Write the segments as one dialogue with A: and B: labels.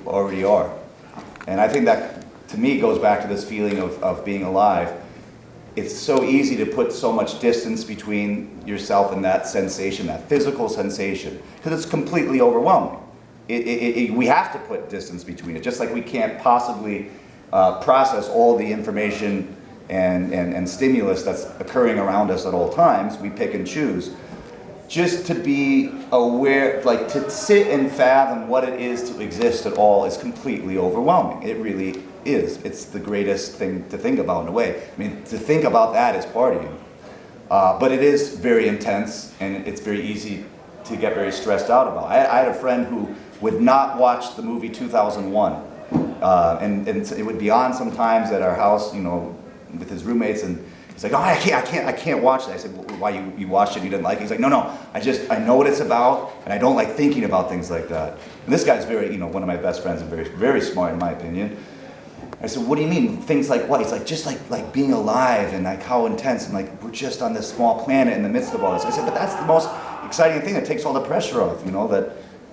A: already are. And I think that, to me, goes back to this feeling of being alive. It's so easy to put so much distance between yourself and that sensation, that physical sensation, because it's completely overwhelming. We have to put distance between it, just like we can't possibly process all the information and stimulus that's occurring around us at all times. We pick and choose. Just to be aware, like to sit and fathom what it is to exist at all is completely overwhelming. It really is. It's the greatest thing to think about in a way. I mean, to think about that is partying. But it is very intense, and it's very easy to get very stressed out about. I had a friend who would not watch the movie 2001. And it would be on sometimes at our house, you know, with his roommates, and he's like, oh, I can't watch that. I said, well, why, you watched it and you didn't like it? He's like, no, I know what it's about, and I don't like thinking about things like that. And this guy's very, you know, one of my best friends and very, very smart in my opinion. I said, what do you mean, things like what? He's like, just like being alive and like how intense, and like we're just on this small planet in the midst of all this. I said, but that's the most exciting thing. It takes all the pressure off, you know, that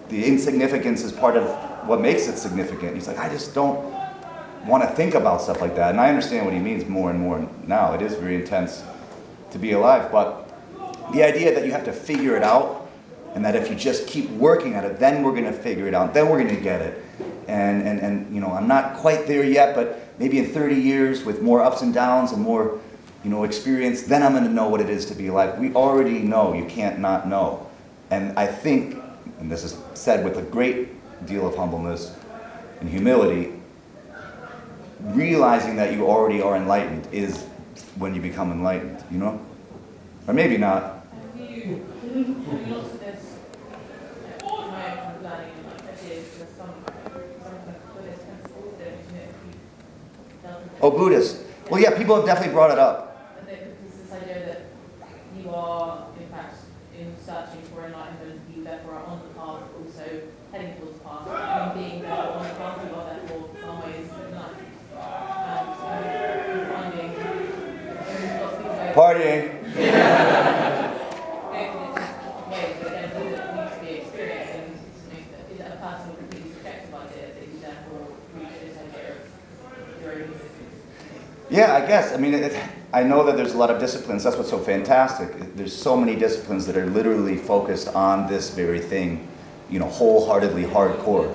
A: the insignificance is part of what makes it significant. He's like, I just don't want to think about stuff like that. And I understand what he means more and more now. It is very intense to be alive, but the idea that you have to figure it out, and that if you just keep working at it, then we're going to figure it out, then we're going to get it. And you know, I'm not quite there yet, but maybe in 30 years with more ups and downs and more, you know, experience, then I'm going to know what it is to be alive. We already know. You can't not know. And I think, and this is said with a great deal of humbleness and humility, realizing that you already are enlightened is when you become enlightened, you know? Or maybe not.
B: Have you lost this, my own learning and like ideas for some Buddhist principles that you know,
A: Oh, Buddhist. Well, yeah, people have definitely brought it up.
B: but there's this idea that you are, in fact, in searching for enlightenment, you therefore are on the path, also heading towards the path, and being therefore on the path, you are therefore in some ways enlightened. And finding lots of people go
A: Partying.
B: ways, but again, does it need to be experienced, and is it a personal, completely subjective idea that you therefore reach this idea of your own existence?
A: Yeah, I guess. I mean, I know that there's a lot of disciplines. That's what's so fantastic. There's so many disciplines that are literally focused on this very thing, you know, wholeheartedly hardcore.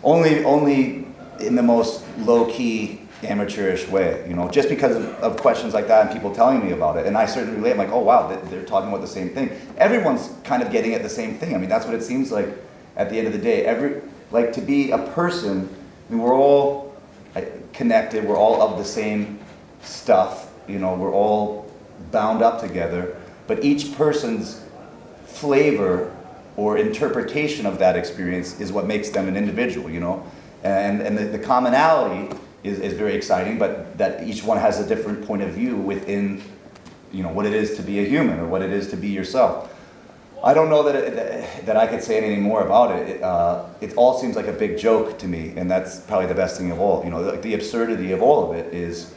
A: Only in the most low-key, amateurish way, you know, just because of questions like that and people telling me about it. And I certainly relate. I'm like, oh, wow, they're talking about the same thing. Everyone's kind of getting at the same thing. I mean, that's what it seems like at the end of the day. Like, to be a person, I mean, we're all connected. We're all of the same stuff. You know, we're all bound up together. But each person's flavor or interpretation of that experience is what makes them an individual, you know. And the commonality is very exciting, but that each one has a different point of view within, you know, what it is to be a human or what it is to be yourself. I don't know that I could say anything more about it. It all seems like a big joke to me, and that's probably the best thing of all. You know, like the absurdity of all of it is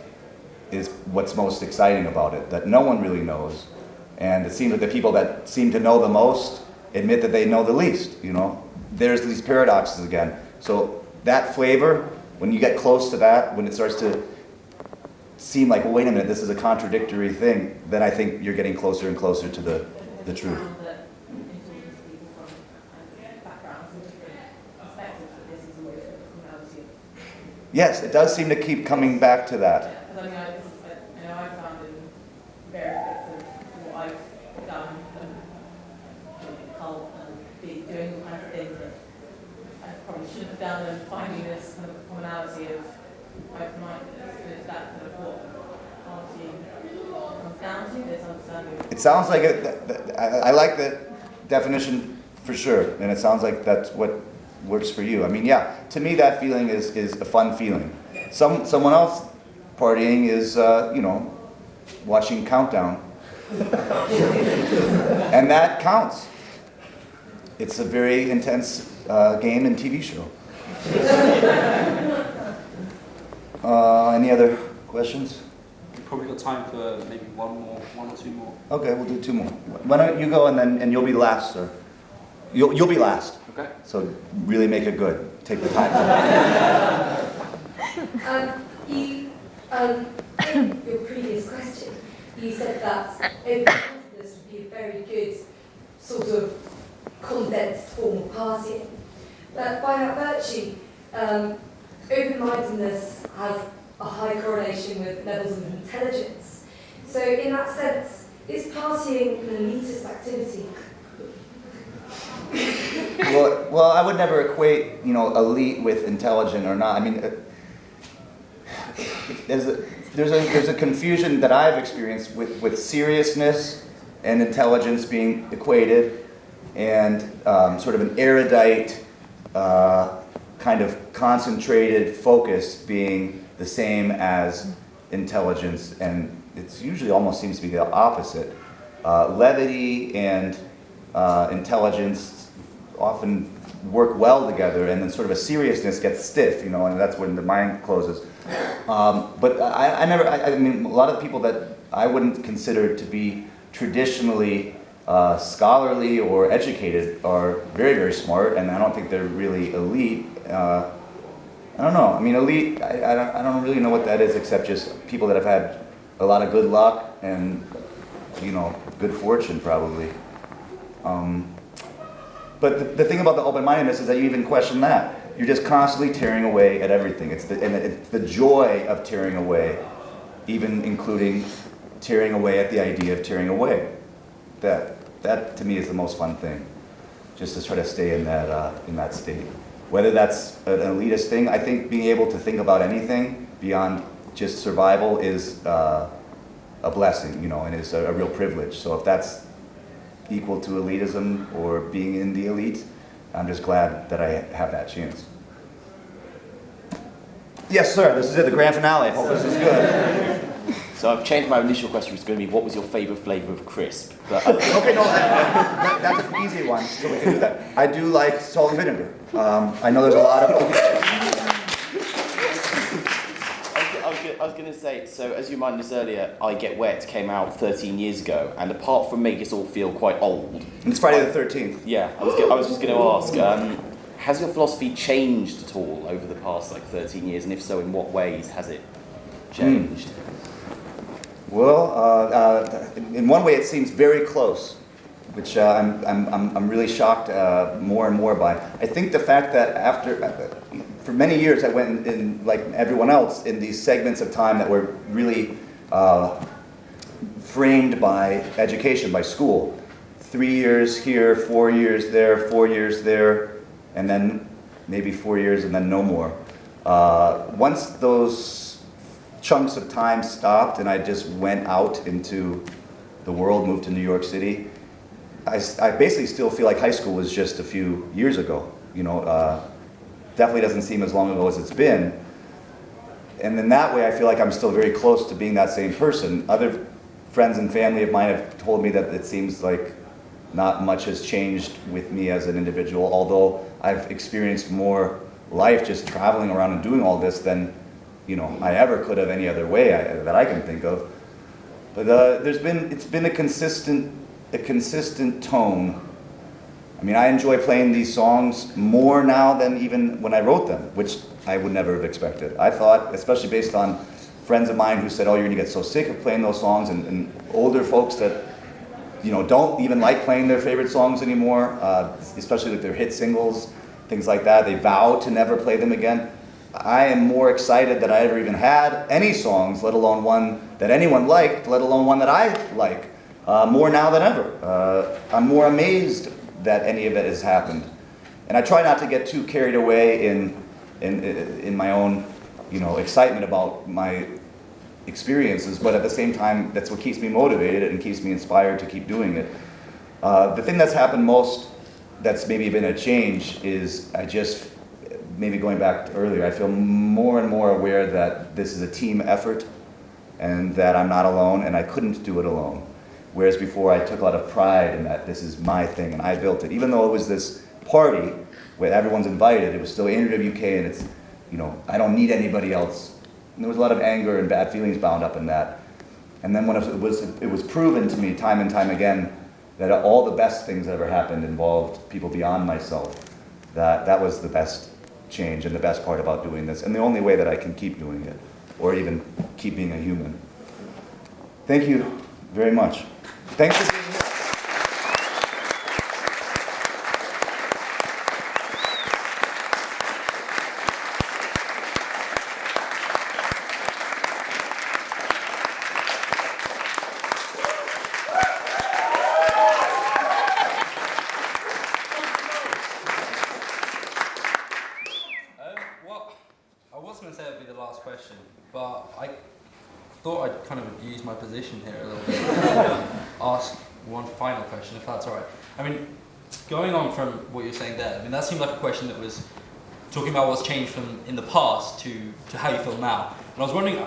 A: what's most exciting about it, that no one really knows. And it seems like the people that seem to know the most admit that they know the least, you know. There's these paradoxes again. So that flavor, when you get close to that, when it starts to seem like, well, wait a minute, this is a contradictory thing, then I think you're getting closer and closer to the truth.
B: That influences people from backgrounds and different perspectives, that this is a way for commonality.
A: Yes, it does seem to keep coming back to that.
B: Because I mean, I know I've found in various bits of what I've done and cult and doing all kinds of things that I probably shouldn't have done, and finding this kind of commonality of open-mindedness. Is that kind of what partying comes down to, this understanding?
A: It sounds like I like the definition for sure, and it sounds like that's what works for you. I mean, yeah, to me that feeling is a fun feeling. Someone else partying is, you know, watching Countdown. And that counts. It's a very intense game and TV show. Any other questions?
C: We've probably got time for maybe one or two more.
A: Okay, we'll do two more. Why don't you go and you'll be last, sir. You'll be last.
C: Okay.
A: So really make it good. take the time.
D: In your previous question, you said that open-mindedness would be a very good sort of condensed form of partying. But by that virtue, open-mindedness has a high correlation with levels of intelligence. So in that sense, is partying an elitist activity?
A: Well, I would never equate, elite with intelligent or not. I mean, there's a confusion that I've experienced with seriousness and intelligence being equated, and sort of an erudite, kind of concentrated focus being the same as intelligence, and it usually almost seems to be the opposite. Levity and intelligence often work well together, and then sort of a seriousness gets stiff, and that's when the mind closes. But I mean, a lot of the people that I wouldn't consider to be traditionally scholarly or educated are very, very smart, and I don't think they're really elite. I don't know. I mean, elite, I don't really know what that is, except just people that have had a lot of good luck and, good fortune, probably. But the thing about the open-mindedness is that you even question that. You're just constantly tearing away at everything. It's the joy of tearing away, even including tearing away at the idea of tearing away. That to me is the most fun thing, just to try to stay in that state. Whether that's an elitist thing, I think being able to think about anything beyond just survival is a blessing, and is a real privilege. So if that's equal to elitism or being in the elite, I'm just glad that I have that chance. Yes, sir. This is it, the grand finale. I hope this is good.
E: So I've changed my initial question. It's going to be, what was your favourite flavour of crisp? But,
A: Okay, no, that's an easy one, so we can do that. I do like salt and vinegar. I know there's a lot of...
E: I was going to say, so as you reminded us earlier, I Get Wet came out 13 years ago, and apart from making us all feel quite old...
A: It's Friday the 13th.
E: Yeah, I was just going to ask, has your philosophy changed at all over the past 13 years, and if so, in what ways has it changed?
A: Well, in one way it seems very close, which I'm really shocked more and more by. I think the fact that for many years I went in, like everyone else, in these segments of time that were really framed by education, by school. 3 years here, 4 years there, 4 years there, and then maybe 4 years and then no more. Once those chunks of time stopped and I just went out into the world, moved to New York City, I basically still feel like high school was just a few years ago. Definitely doesn't seem as long ago as it's been. And in that way, I feel like I'm still very close to being that same person. Other friends and family of mine have told me that it seems like not much has changed with me as an individual, although I've experienced more life just traveling around and doing all this than I ever could have any other way that I can think of. But it's been a consistent tone. I mean, I enjoy playing these songs more now than even when I wrote them, which I would never have expected. I thought, especially based on friends of mine who said, oh, you're gonna get so sick of playing those songs, and older folks that don't even like playing their favorite songs anymore, especially with their hit singles, things like that. They vow to never play them again. I am more excited that I ever even had any songs, let alone one that anyone liked, let alone one that I like, more now than ever. I'm more amazed that any of it has happened. And I try not to get too carried away in my own, excitement about my experiences, but at the same time, that's what keeps me motivated and keeps me inspired to keep doing it. The thing that's happened most, that's maybe been a change, is maybe going back to earlier, I feel more and more aware that this is a team effort and that I'm not alone and I couldn't do it alone. Whereas before I took a lot of pride in that this is my thing and I built it. Even though it was this party where everyone's invited, it was still NWK and it's, I don't need anybody else. And there was a lot of anger and bad feelings bound up in that. And then when it was proven to me time and time again that all the best things that ever happened involved people beyond myself, that was the best change and the best part about doing this, and the only way that I can keep doing it, or even keep being a human. Thank you very much. Thanks for being here.
C: Well, I was going to say it would be the last question, but I thought I'd kind of abuse my position here a little bit and ask one final question, if that's all right. I mean, going on from what you're saying there, I mean, that seemed like a question that was talking about what's changed from in the past to how you feel now. And I was wondering,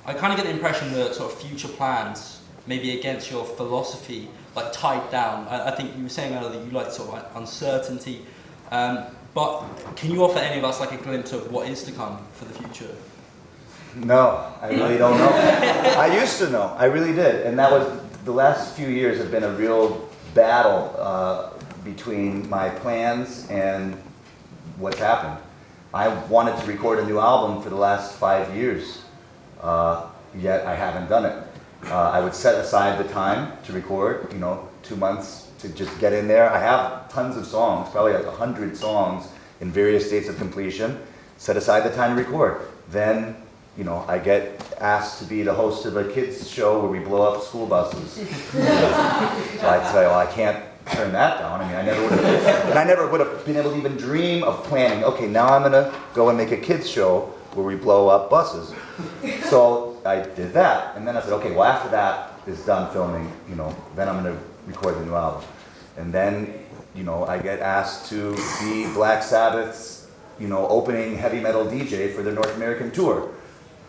C: I kind of get the impression that sort of future plans, maybe against your philosophy, like tied down. I think you were saying earlier that you like sort of like uncertainty. But can you offer any of us like a glimpse of what is to come for the future?
A: No, I really don't know. I used to know, I really did. And that was, the last few years have been a real battle between my plans and what's happened. I wanted to record a new album for the last 5 years, yet I haven't done it. I would set aside the time to record, 2 months to just get in there. I have tons of songs, probably like 100 songs in various states of completion. Set aside the time to record. Then, I get asked to be the host of a kids show where we blow up school buses. So I say, well, I can't turn that down. I mean, I never would have been able to even dream of planning, okay, now I'm gonna go and make a kids show where we blow up buses. So I did that, and then I said, okay, well, after that is done filming, then I'm gonna record the new album. And then, I get asked to be Black Sabbath's, opening heavy metal DJ for their North American tour.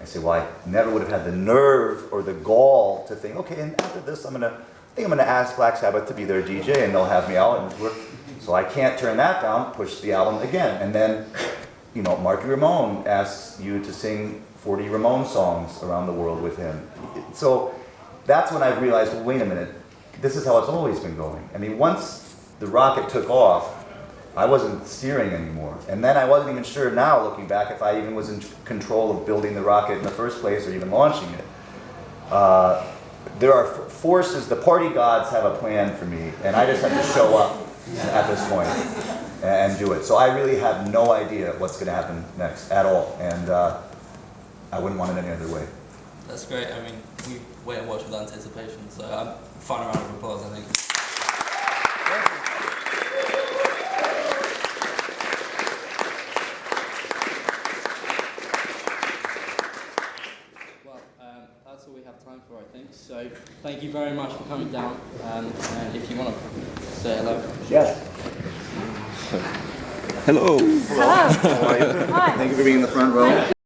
A: I say, well, I never would have had the nerve or the gall to think, okay, and after this, I'm gonna ask Black Sabbath to be their DJ, and they'll have me out and tour. So I can't turn that down, push the album again. And then, Marky Ramone asks you to sing 40 Ramone songs around the world with him. So that's when I realized, well, wait a minute, this is how it's always been going. I mean, once the rocket took off, I wasn't steering anymore. And then I wasn't even sure now, looking back, if I even was in control of building the rocket in the first place or even launching it. There are forces, the party gods have a plan for me, and I just have to show up at this point and do it. So I really have no idea what's going to happen next at all, and I wouldn't want it any other way.
C: That's great. I mean, we wait and watch with anticipation. So final round of applause, I think. Well, that's all we have time for, I think. So thank you very much for coming down. And if you want to say hello.
A: Yes.
E: Hello.
A: Hello. How are you?
F: Hi.
A: Thank you for being in the front row.